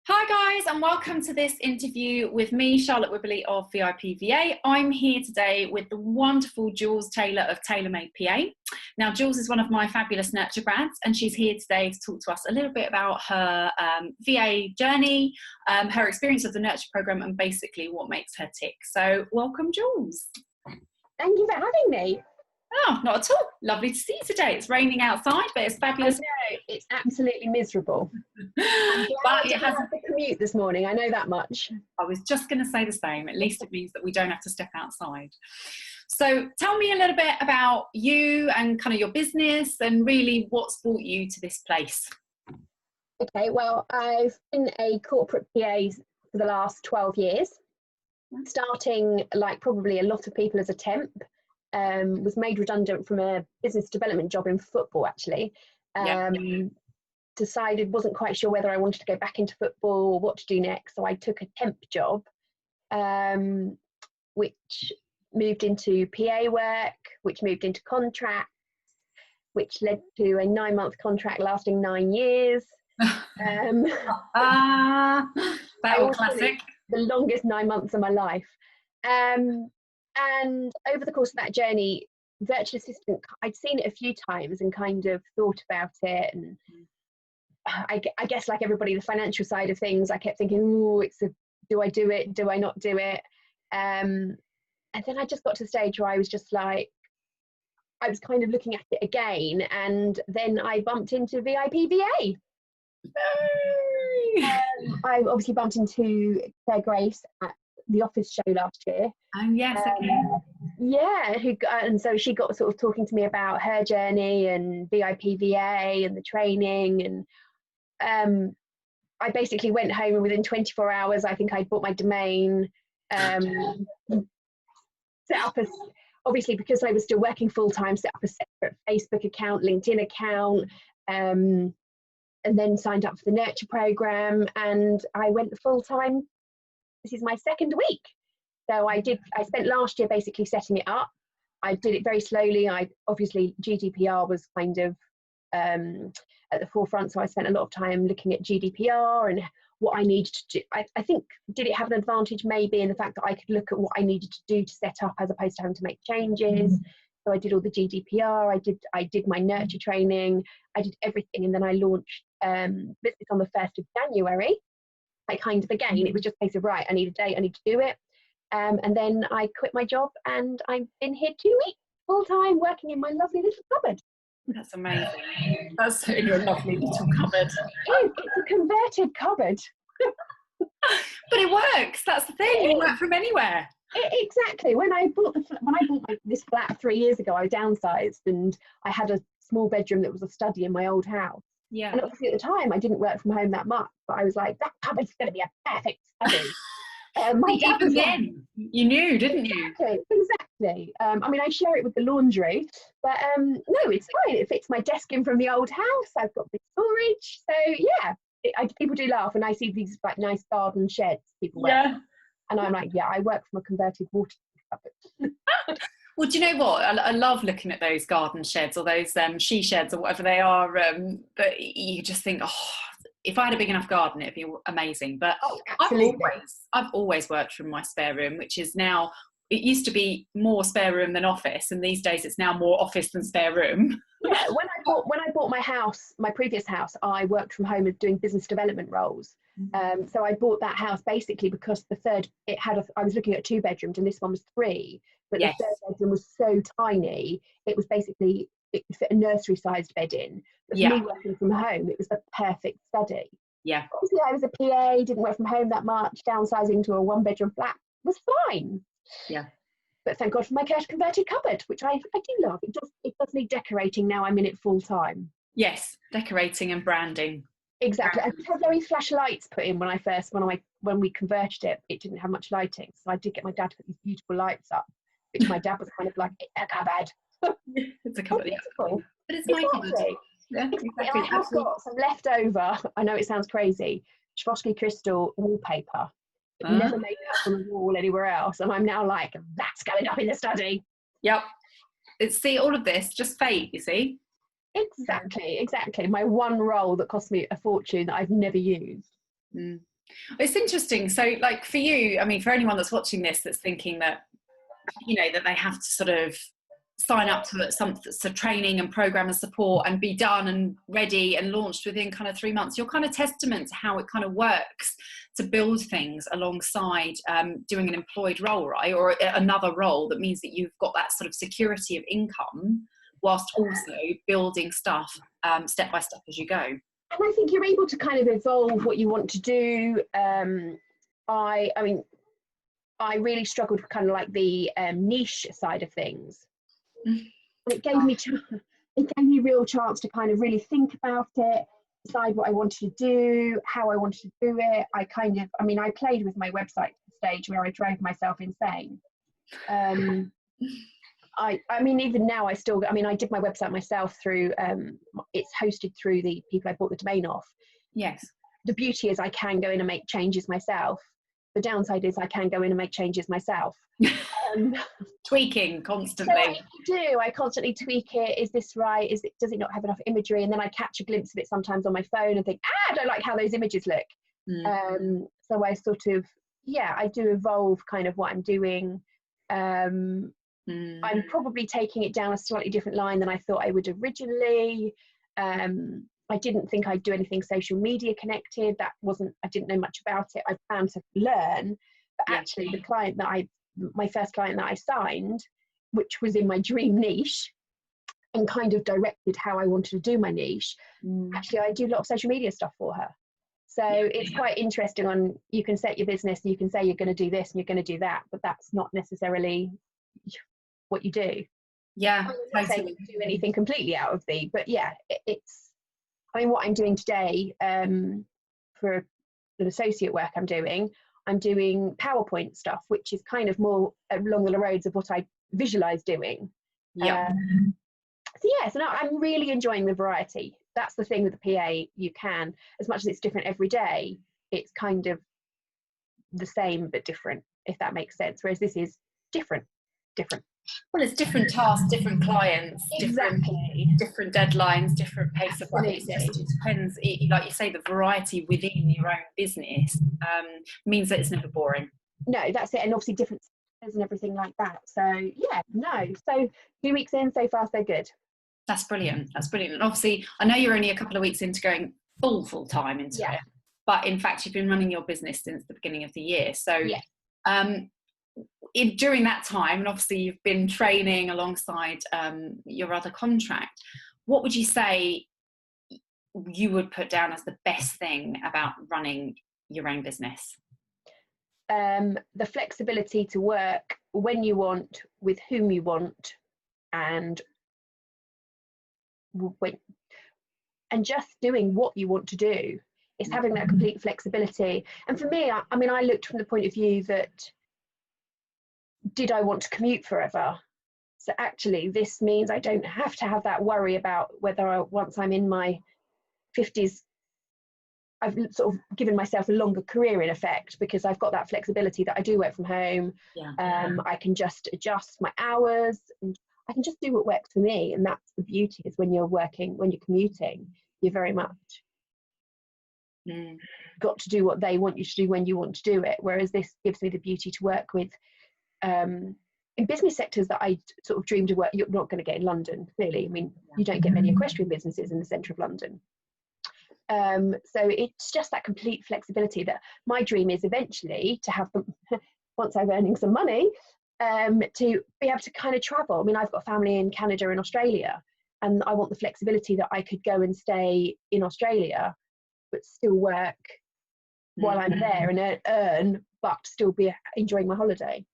Hi guys, and welcome to this interview with me, Charlotte Wibberley of VIP VA. I'm here today with the wonderful Jules Taylor of TaylorMade PA. Now, Jules is one of my fabulous nurture grads, and she's here today to talk to us a little bit about her VA journey, her experience of the nurture program, and basically what makes her tick. So, welcome, Jules. Thank you for having me. Oh, not at all. Lovely to see you today. It's raining outside, but it's fabulous. I know, it's absolutely miserable. But it hasn't had to commute this morning, I know that much. I was just going to say the same. At least it means that we don't have to step outside. So tell me a little bit about you and kind of your business and really what's brought you to this place. Okay, well, I've been a corporate PA for the last 12 years, starting like probably a lot of people as a temp. Was made redundant from a business development job in football, actually. Decided, wasn't quite sure whether I wanted to go back into football or what to do next. So I took a temp job, which moved into PA work, which moved into contracts, which led to a 9-month contract lasting 9 years. That was classic. The longest 9 months of my life. And over the course of that journey, virtual assistant, I'd seen it a few times and kind of thought about it. And I guess like everybody, the financial side of things, I kept thinking, oh, do I do it? Do I not do it? And then I just got to the stage where I was just like, I was kind of looking at it again. And then I bumped into VIP VA. I obviously bumped into Claire Grace at the Office show last year. Yes, okay. Yeah, and so she got sort of talking to me about her journey and VIP VA and the training, and I basically went home, and within 24 hours I think I'd bought my domain, set up obviously because I was still working full-time, set up a separate Facebook account, LinkedIn account, and then signed up for the nurture program, and I went full-time. This is my second week. So I spent last year basically setting it up. I did it very slowly. Obviously GDPR was kind of at the forefront. So I spent a lot of time looking at GDPR and what I needed to do. I think, did it have an advantage maybe in the fact that I could look at what I needed to do to set up as opposed to having to make changes. So I did all the GDPR, I did my nurture training, I did everything. And then I launched business on the 1st of January. I kind of, again, it was just a case of, right, I need a date, I need to do it. And then I quit my job and I've been here 2 weeks, full time, working in my lovely little cupboard. That's amazing. That's in your lovely little cupboard. It's a converted cupboard. But it works. That's the thing. You work from anywhere. Exactly. When I bought this flat 3 years ago, I downsized and I had a small bedroom that was a study in my old house. Yeah. And obviously at the time I didn't work from home that much, but I was like, that cupboard's going to be a perfect study. My dad Even then, you knew, didn't you? Exactly. I mean, I share it with the laundry, but no, it's fine. It fits my desk in from the old house. I've got the storage. So yeah, people do laugh when I see these like nice garden sheds people work. Yeah. And I'm like, yeah, I work from a converted water cupboard. Well, do you know what? I love looking at those garden sheds or those she sheds or whatever they are. But you just think, oh, if I had a big enough garden, it'd be amazing. But I've always worked from my spare room, which is now, it used to be more spare room than office, and these days it's now more office than spare room. Yeah, when I bought my house, my previous house, I worked from home doing business development roles. So I bought that house basically because I was looking at 2 bedrooms and this one was 3, but the 3rd bedroom was so tiny, it was basically, it could fit a nursery sized bed in. But for me working from home, it was the perfect study. Yeah. Obviously I was a PA, didn't work from home that much, downsizing to a 1-bedroom flat was fine. Yeah. But thank God for my converted cupboard, which I do love. It does need decorating now I'm in it full time. Yes, decorating and branding. Exactly. I did have very flash lights put in when we converted it. It didn't have much lighting, so I did get my dad to put these beautiful lights up, which my dad was kind of like, it's a cupboard. It's a cupboard. But it's my cupboard. Yeah, exactly. I have got some leftover, I know it sounds crazy, Swarovski crystal wallpaper. Never made it up on the wall anywhere else, and I'm now like, that's going up in the study. Yep. See, all of this, just fate, you see. Exactly. My one roll that cost me a fortune that I've never used. It's interesting. So like for you, I mean, for anyone that's watching this that's thinking that, you know, that they have to sort of sign up to some training and program and support and be done and ready and launched within kind of 3 months, you're kind of testament to how it kind of works to build things alongside doing an employed role, right? Or another role that means that you've got that sort of security of income whilst also building stuff step by step as you go. And I think you're able to kind of evolve what you want to do. I mean, I really struggled with kind of like the niche side of things. And it gave me real chance to kind of really think about it, decide what I wanted to do, how I wanted to do it. I played with my website to the stage where I drove myself insane. I mean, even now I did my website myself through, it's hosted through the people I bought the domain off. Yes. The beauty is I can go in and make changes myself. The downside is I can go in and make changes myself. Tweaking constantly. So I constantly tweak it. Is this right? Does it not have enough imagery? And then I catch a glimpse of it sometimes on my phone and think, I don't like how those images look. So I sort of, I do evolve kind of what I'm doing. I'm probably taking it down a slightly different line than I thought I would originally. I didn't think I'd do anything social media connected. I didn't know much about it. I planned to learn, but actually my first client that I signed, which was in my dream niche and kind of directed how I wanted to do my niche, actually I do a lot of social media stuff for her. So it's quite interesting. You can set your business, you can say you're going to do this and you're going to do that, but that's not necessarily what you do. Yeah. I'm not saying you do anything completely out of but what I'm doing today for the associate work I'm doing PowerPoint stuff, which is kind of more along the roads of what I visualize doing. So I'm really enjoying the variety. That's the thing with the PA. You can, as much as it's different every day, it's kind of the same but different, if that makes sense. Whereas this is different. Well, it's different tasks, different clients, exactly. different deadlines, different pace of work. It depends. Like you say, the variety within your own business means that it's never boring. No, that's it. And obviously different and everything like that. So So 2 weeks in, so far so good. That's brilliant. And obviously, I know you're only a couple of weeks into going full time into it, but in fact, you've been running your business since the beginning of the year. So during that time, and obviously you've been training alongside your other contract, what would you say you would put down as the best thing about running your own business? The flexibility to work when you want, with whom you want, and just doing what you want to do. It's having that complete flexibility. And for me, I looked from the point of view that, did I want to commute forever? So actually this means I don't have to have that worry about whether once I'm in my 50s, I've sort of given myself a longer career in effect, because I've got that flexibility that I do work from home. I can just adjust my hours and I can just do what works for me. And that's the beauty, is when you're commuting, you're very much got to do what they want you to do when you want to do it. Whereas this gives me the beauty to work with in business sectors that I sort of dreamed of work. You're not going to get in London, clearly. I mean, you don't get many equestrian businesses in the centre of London. So it's just that complete flexibility that my dream is eventually to have them, once I'm earning some money, to be able to kind of travel. I mean, I've got family in Canada and Australia, and I want the flexibility that I could go and stay in Australia, but still work while I'm there and earn, but still be enjoying my holiday.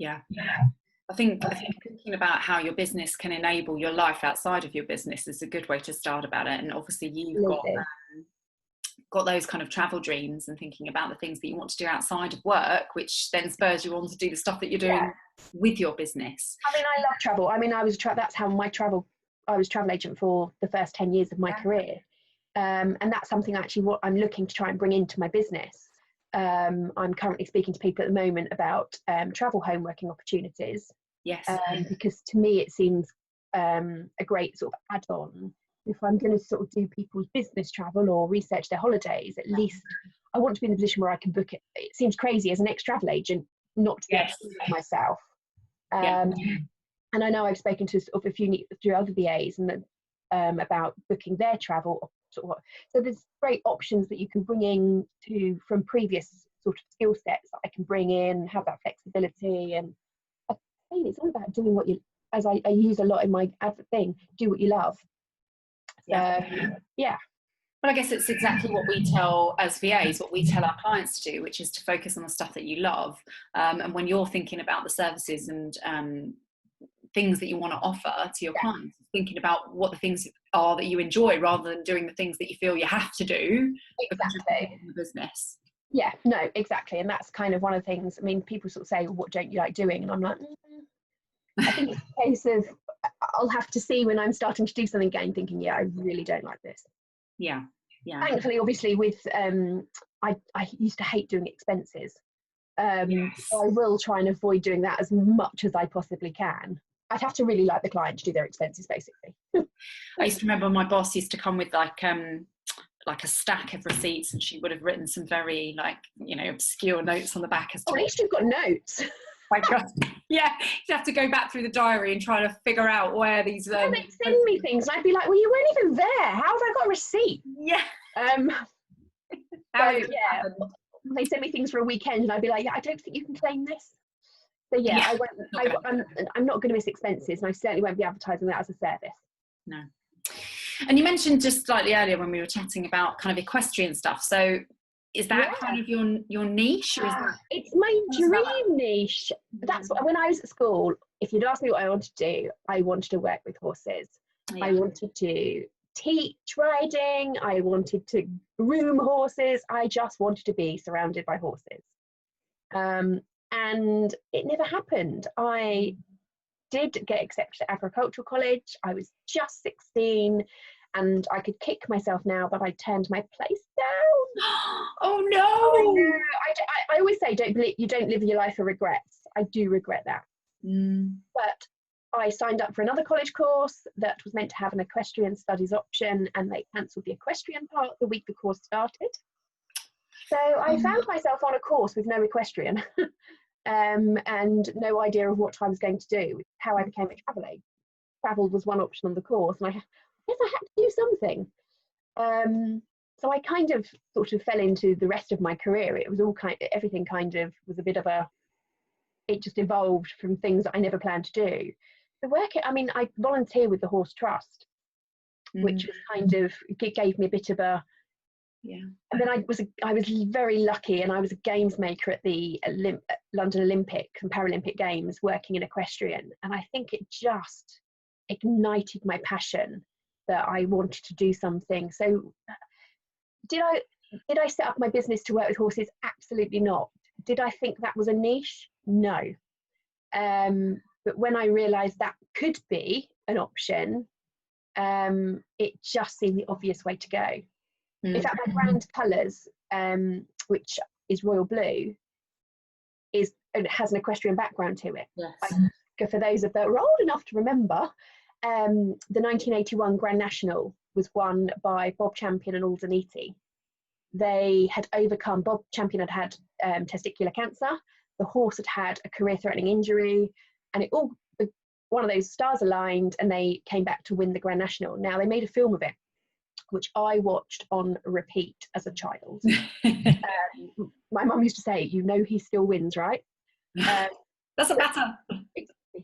I think thinking about how your business can enable your life outside of your business is a good way to start about it. And obviously you've got those kind of travel dreams and thinking about the things that you want to do outside of work, which then spurs you on to do the stuff that you're doing with your business. I mean, I love travel. I mean, I was travel agent for the first 10 years of my career. And that's something actually what I'm looking to try and bring into my business. I'm currently speaking to people at the moment about travel home working opportunities. Because to me it seems a great sort of add-on. If I'm going to sort of do people's business travel or research their holidays, at least I want to be in the position where I can book it. It seems crazy as an ex-travel agent not to be able to do that myself. And I know I've spoken to sort of a few other VAs and about booking their travel. So there's great options that you can bring in from previous sort of skill sets that I can bring in, have that flexibility. And I think it's all about doing what you, as I use a lot in my advert thing, do what you love. So, yeah. Well, I guess it's exactly what we tell as VAs, what we tell our clients to do, which is to focus on the stuff that you love. And when you're thinking about the services and things that you want to offer to your clients, thinking about what the things are that you enjoy rather than doing the things that you feel you have to do because you're in the business. Yeah, no, exactly. And that's kind of one of the things, I mean, people sort of say, well, what don't you like doing? And I'm like, I think it's a case of, I'll have to see when I'm starting to do something again, thinking, yeah, I really don't like this. Yeah. Thankfully, obviously, with I used to hate doing expenses. I will try and avoid doing that as much as I possibly can. I'd have to really like the client to do their expenses, basically. I used to remember my boss used to come with like a stack of receipts, and she would have written some very obscure notes on the back as to at least you've got notes. My God. Yeah, you have to go back through the diary and try to figure out where these. They'd send me things, and I'd be like, "Well, you weren't even there. How have I got a receipt?" Yeah. They send me things for a weekend, and I'd be like, "Yeah, I don't think you can claim this." So yeah, I'm not going to miss expenses, and I certainly won't be advertising that as a service. No. And you mentioned just slightly earlier when we were chatting about kind of equestrian stuff. So is that kind of your niche? Or is that... It's my dream niche. That's when I was at school, if you'd asked me what I wanted to do, I wanted to work with horses. Yeah. I wanted to teach riding. I wanted to groom horses. I just wanted to be surrounded by horses. And it never happened. I did get accepted at agricultural college. I was just 16 and I could kick myself now, but I turned my place down. Oh no! I always say you don't live your life for regrets. I do regret that. But I signed up for another college course that was meant to have an equestrian studies option, and they cancelled the equestrian part the week the course started. So I found myself on a course with no equestrian and no idea of what I was going to do, how I became a travel agent. Travel was one option on the course, and I guess I had to do something. So I kind of sort of fell into the rest of my career. It was all everything kind of was a bit of it just evolved from things that I never planned to do. I volunteer with the Horse Trust, which was kind of, it gave me a bit of a, and then I was very lucky, and I was a games maker at the London Olympic and Paralympic Games working in equestrian, and I think it just ignited my passion that I wanted to do something. So did I set up my business to work with horses? Absolutely not. Did I think that was a niche? No. But when I realised that could be an option, it just seemed the obvious way to go. In fact, my brand colours, which is royal blue, it has an equestrian background to it. Yes. For those that were old enough to remember, the 1981 Grand National was won by Bob Champion and Alden Eaty. They had overcome, Bob Champion had testicular cancer, the horse had a career-threatening injury, and one of those stars aligned, and they came back to win the Grand National. Now, they made a film of it, which I watched on repeat as a child. My mum used to say, he still wins, right? Doesn't matter.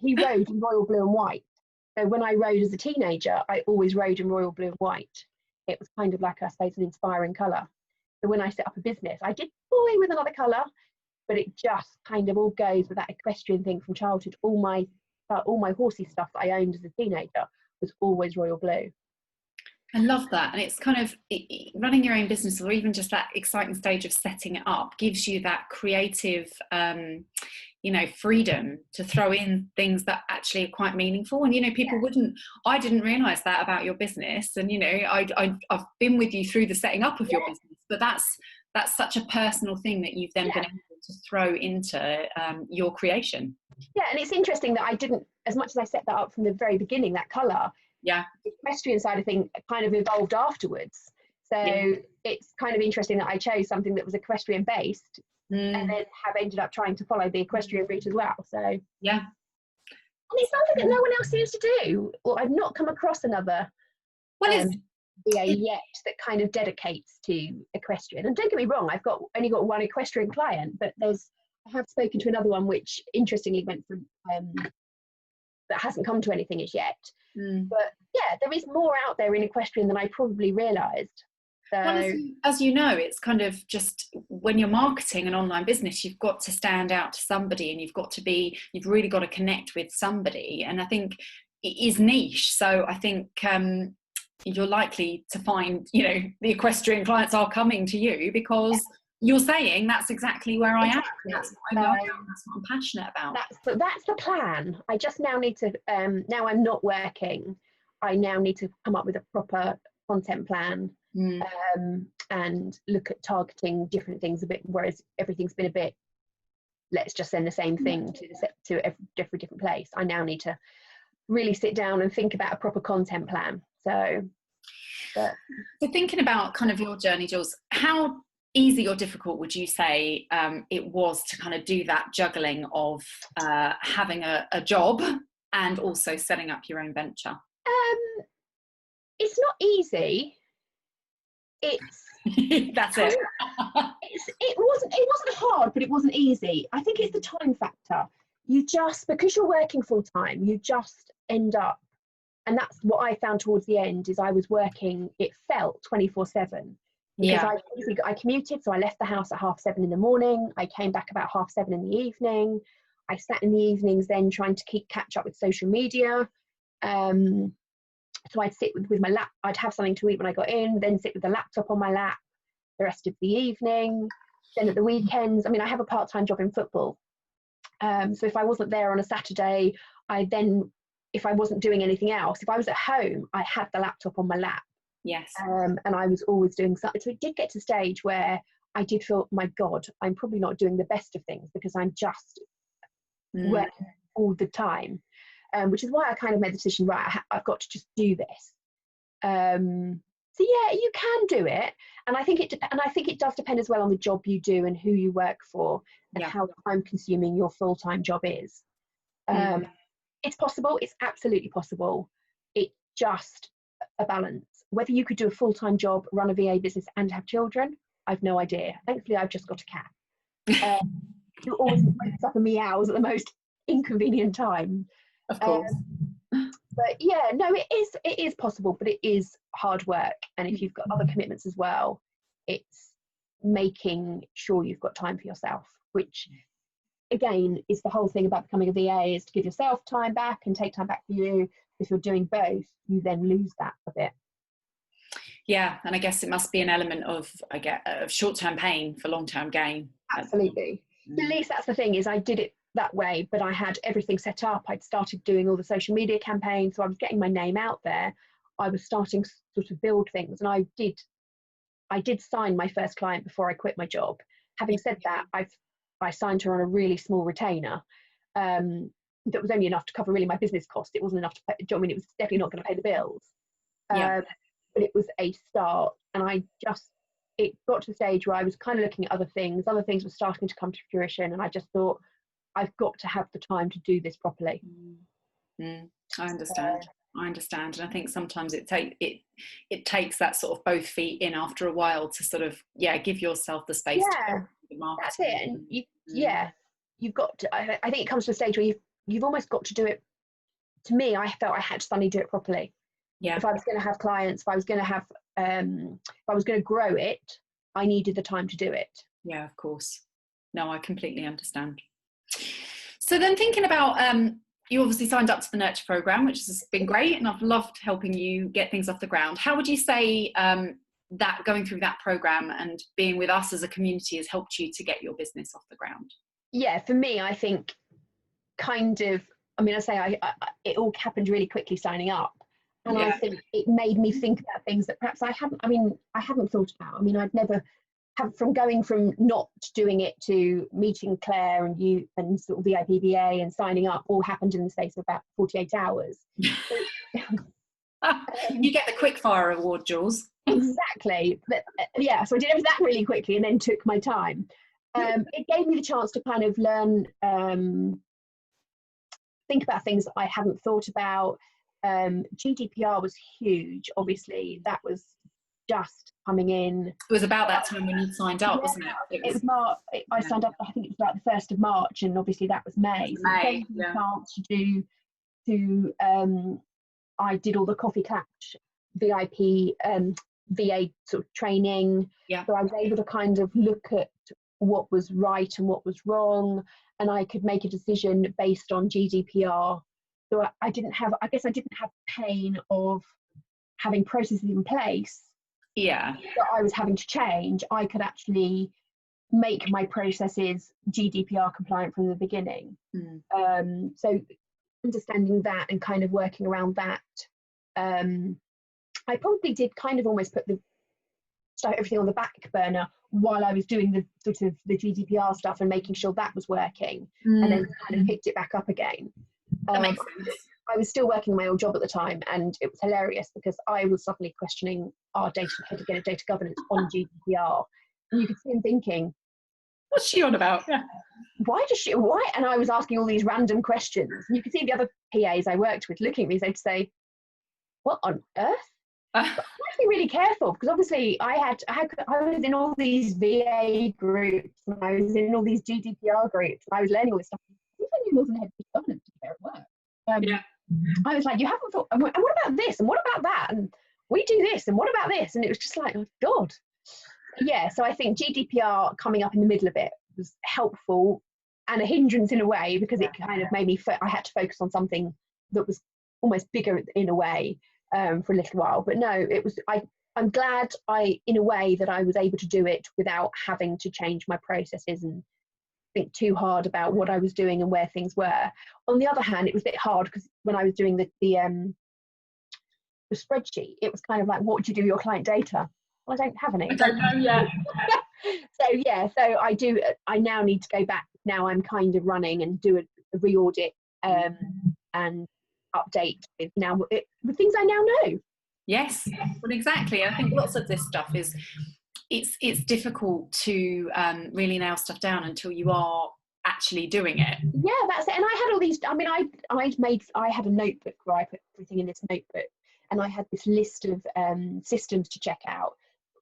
He rode in royal blue and white. So when I rode as a teenager, I always rode in royal blue and white. It was kind of like, I suppose, an inspiring colour. So when I set up a business, I did toy with another colour, but it just kind of all goes with that equestrian thing from childhood. All my horsey stuff that I owned as a teenager was always royal blue. I love that. And it's kind of running your own business, or even just that exciting stage of setting it up, gives you that creative freedom to throw in things that actually are quite meaningful. And I didn't realize that about your business, and I've been with you through the setting up of your business, but that's such a personal thing that you've then been able to throw into your creation. And it's interesting that I didn't, as much as I set that up from the very beginning, that colour, the equestrian side of things kind of evolved afterwards. So it's kind of interesting that I chose something that was equestrian based, and then have ended up trying to follow the equestrian route as well. So yeah. And it's something that no one else seems to do. Well, I've not come across another VA yet that kind of dedicates to equestrian. And don't get me wrong, I've only got one equestrian client, but I have spoken to another one which interestingly went from that hasn't come to anything as yet. But yeah, there is more out there in equestrian than I probably realised. So, well, as you know, it's kind of just when you're marketing an online business, you've got to stand out to somebody, and you've really got to connect with somebody. And I think it is niche. So I think you're likely to find, the equestrian clients are coming to you because you're saying that's exactly where I am. That's what I know. That's what I'm passionate about. That's the plan. I just now need to, now I'm not working, I now need to come up with a proper content plan. And look at targeting different things a bit, whereas everything's been a bit, let's just send the same thing to every different place. I now need to really sit down and think about a proper content plan. So thinking about kind of your journey, Jules, how easy or difficult would you say it was to kind of do that juggling of having a job and also setting up your own venture? It's not easy. That's it. It wasn't hard, but it wasn't easy. I think it's the time factor. Because you're working full time, you just end up, and that's what I found towards the end, is I was working, it felt 24/7. Because I commuted, so I left the house at 7:30 in the morning. I came back about 7:30 in the evening. I sat in the evenings then trying to catch up with social media. So I'd sit with my lap. I'd have something to eat when I got in, then sit with the laptop on my lap the rest of the evening. Then at the weekends, I have a part-time job in football. So if I wasn't there on a Saturday, if I wasn't doing anything else, if I was at home, I had the laptop on my lap. Yes. And I was always doing something. So it did get to a stage where I did feel, my God, I'm probably not doing the best of things because I'm just working all the time. Which is why I kind of made the decision, right, I've got to just do this. So yeah, you can do it, and I think it does depend as well on the job you do and who you work for and how time consuming your full-time job is. It's possible. It's absolutely possible. It's just a balance. Whether you could do a full-time job, run a VA business, and have children, I've no idea. Thankfully, I've just got a cat. Who always wakes up and meows at the most inconvenient time. Of course. But yeah, no, it is possible, but it is hard work. And if you've got other commitments as well, it's making sure you've got time for yourself, which again is the whole thing about becoming a VA, is to give yourself time back and take time back for you. If you're doing both, you then lose that a bit. Yeah, and I guess it must be an element of short-term pain for long-term gain. Absolutely. At least that's the thing, is I did it that way, but I had everything set up. I'd started doing all the social media campaigns, so I was getting my name out there. I was starting to sort of build things, and I did sign my first client before I quit my job. Having said that, I signed her on a really small retainer that was only enough to cover really my business cost. It wasn't enough to pay, it was definitely not going to pay the bills. But it was a start, and it got to the stage where I was kind of looking at other things were starting to come to fruition, and I just thought, I've got to have the time to do this properly. I understand. And I think sometimes it takes that sort of both feet in after a while to sort of give yourself the space to do the that's it. And you've got to, I think it comes to a stage where you've almost got to do it. To me, I felt I had to suddenly do it properly. If I was going to have clients, if I was going to grow it, I needed the time to do it. Yeah, of course. No, I completely understand. So then thinking about, you obviously signed up to the Nurture program, which has been great, and I've loved helping you get things off the ground. How would you say that going through that program and being with us as a community has helped you to get your business off the ground? Yeah, for me, I think it all happened really quickly signing up. And I think it made me think about things that perhaps I hadn't thought about. I'd never from going from not doing it to meeting Claire and you and sort of the IPVA and signing up all happened in the space of about 48 hours. You get the quickfire award, Jules. Exactly. But, yeah, so I did that really quickly and then took my time. It gave me the chance to kind of learn, think about things that I hadn't thought about. GDPR was huge, obviously. That was just coming in. It was about that time when you signed up, wasn't it? It was March. I signed up, I think it was like the 1st of March, and obviously that was May. So it gave me the chance I did all the Coffee Clutch VIP VA sort of training. Yeah. So I was able to kind of look at what was right and what was wrong, and I could make a decision based on GDPR. So I didn't have pain of having processes in place. Yeah. That I was having to change. I could actually make my processes GDPR compliant from the beginning. So understanding that and kind of working around that, I probably did kind of almost start everything on the back burner while I was doing the sort of the GDPR stuff and making sure that was working, and then kind of picked it back up again. That makes sense. I was still working my old job at the time, and it was hilarious because I was suddenly questioning our data governance on GDPR, and you could see him thinking, "What's she on about? Yeah. Why? And I was asking all these random questions, and you could see the other PAs I worked with looking at me, they'd say, "What on earth?" But I had to be really careful because obviously I was in all these VA groups and I was in all these GDPR groups and I was learning all this stuff. If I knew more than head of governance to be fair at work. I was like, you haven't thought, and what about this and what about that, and we do this and what about this, and it was just like, oh God. Yeah, so I think GDPR coming up in the middle of it was helpful and a hindrance in a way because it kind of made me I had to focus on something that was almost bigger in a way. For a little while, but no, it was. I'm glad in a way that I was able to do it without having to change my processes and think too hard about what I was doing and where things were. On the other hand, it was a bit hard because when I was doing the spreadsheet, it was kind of like, what do you do with your client data? Well, I don't have any. I don't know yet. So I do. I now need to go back. Now I'm kind of running and do a re-audit and update with the things I now know. Yes, well, exactly. I think lots of this stuff is it's difficult to really nail stuff down until you are actually doing it. Yeah, that's it. And I had all these. I mean, I had a notebook where I put everything in this notebook, and I had this list of systems to check out.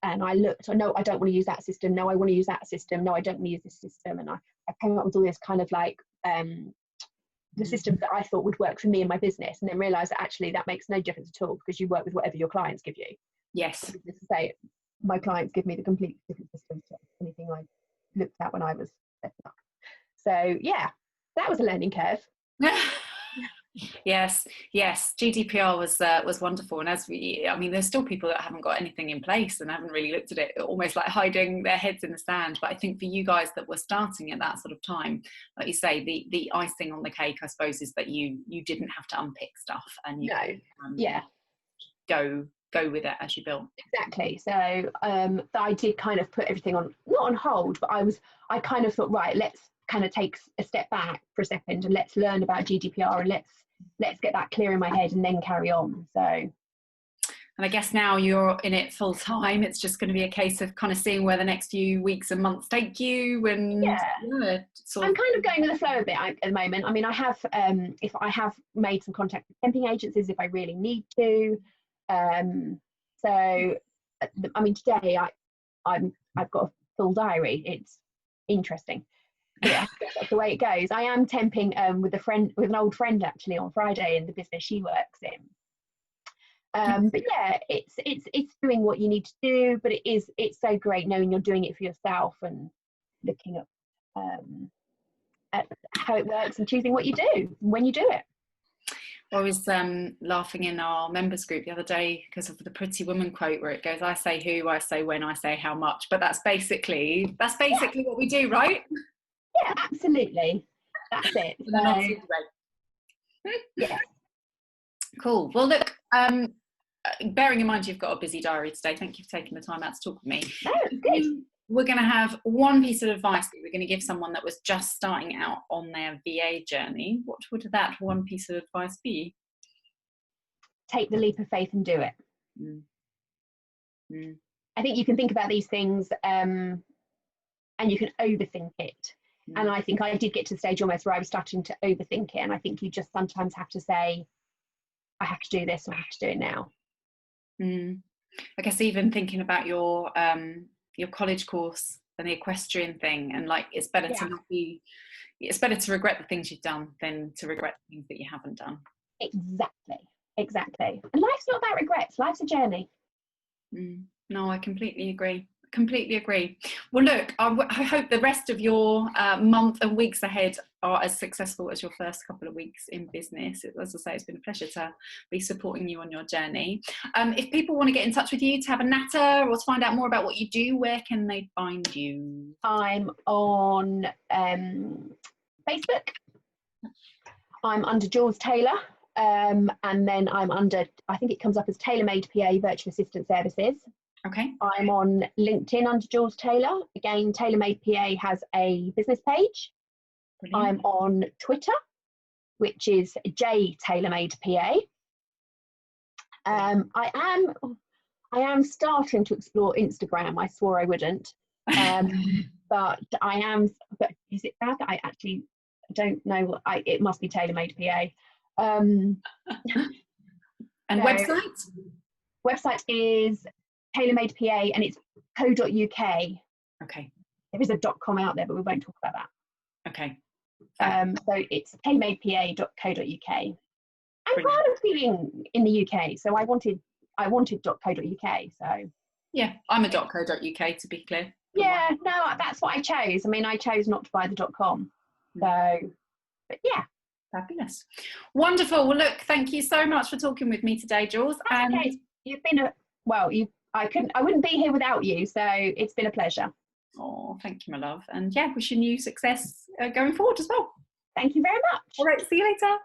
And I looked. No, I don't want to use that system. No, I want to use that system. No, I don't want to use this system. And I came up with all this kind of like. The systems that I thought would work for me and my business, and then realised that actually that makes no difference at all because you work with whatever your clients give you. Yes. To say, my clients give me the complete different systems to anything I looked at when I was setting up. So yeah, that was a learning curve. Yes, GDPR was wonderful, and there's still people that haven't got anything in place and haven't really looked at it, almost like hiding their heads in the sand. But I think for you guys that were starting at that sort of time, like you say, the icing on the cake, I suppose, is that you didn't have to unpick stuff and go with it as you built. Exactly. So I did kind of put everything not on hold, but I kind of thought, right, let's kind of take a step back for a second and let's learn about GDPR and let's get that clear in my head and then carry on. So, and I guess now you're in it full time, it's just going to be a case of kind of seeing where the next few weeks and months take you. And I'm kind of going with the flow a bit at the moment. I mean, I have made some contact with temping agencies if I really need to. So I mean, today I've got a full diary. It's interesting. Yeah, that's the way it goes. I am temping with an old friend actually on Friday in the business she works in. But yeah, it's doing what you need to do, but it's so great knowing you're doing it for yourself and looking at how it works and choosing what you do when you do it. I was laughing in our members group the other day because of the Pretty Woman quote where it goes, I say who, I say when, I say how much. But that's basically what we do, right? Yeah, absolutely. That's it. Yeah. Cool. Well, look, bearing in mind you've got a busy diary today, thank you for taking the time out to talk with me. No, good. We're going to have one piece of advice that we're going to give someone that was just starting out on their VA journey. What would that one piece of advice be? take the leap of faith and do it. I think you can think about these things and you can overthink it. And I think I did get to the stage almost where I was starting to overthink it. And I think you just sometimes have to say, I have to do this, or I have to do it now. I guess even thinking about your college course and the equestrian thing, and like it's better to not be, it's better to regret the things you've done than to regret the things that you haven't done. Exactly. And life's not about regrets, life's a journey. No, I completely agree. Well, look, I hope the rest of your month and weeks ahead are as successful as your first couple of weeks in business. As I say, it's been a pleasure to be supporting you on your journey. If people want to get in touch with you to have a natter or to find out more about what you do, where can they find you? I'm on Facebook. I'm under Jules Taylor. And then I'm under, I think it comes up as TaylorMade PA Virtual Assistant Services. Okay. I'm on LinkedIn under Jules Taylor. Again, TaylorMade PA has a business page. Brilliant. I'm on Twitter, which is J TaylorMade PA. I am starting to explore Instagram. I swore I wouldn't, but I am. But is it bad that I actually don't know what it must be TaylorMade PA. And so, website is TaylorMade PA, and it's co.uk. Okay. There is a .com out there, but we won't talk about that. Okay. So it's taylormadepa.co.uk. I'm proud of being in the UK, so I wanted .co.uk. So yeah, I'm a .co.uk, to be clear. Yeah, no, that's what I chose. I mean, I chose not to buy the .com. So, but yeah. Fabulous. Wonderful. Well, look, thank you so much for talking with me today, Jules. And okay. You've been I wouldn't be here without you, so it's been a pleasure. Oh, thank you, my love. And yeah, wishing you success going forward as well. Thank you very much. All right, see you later.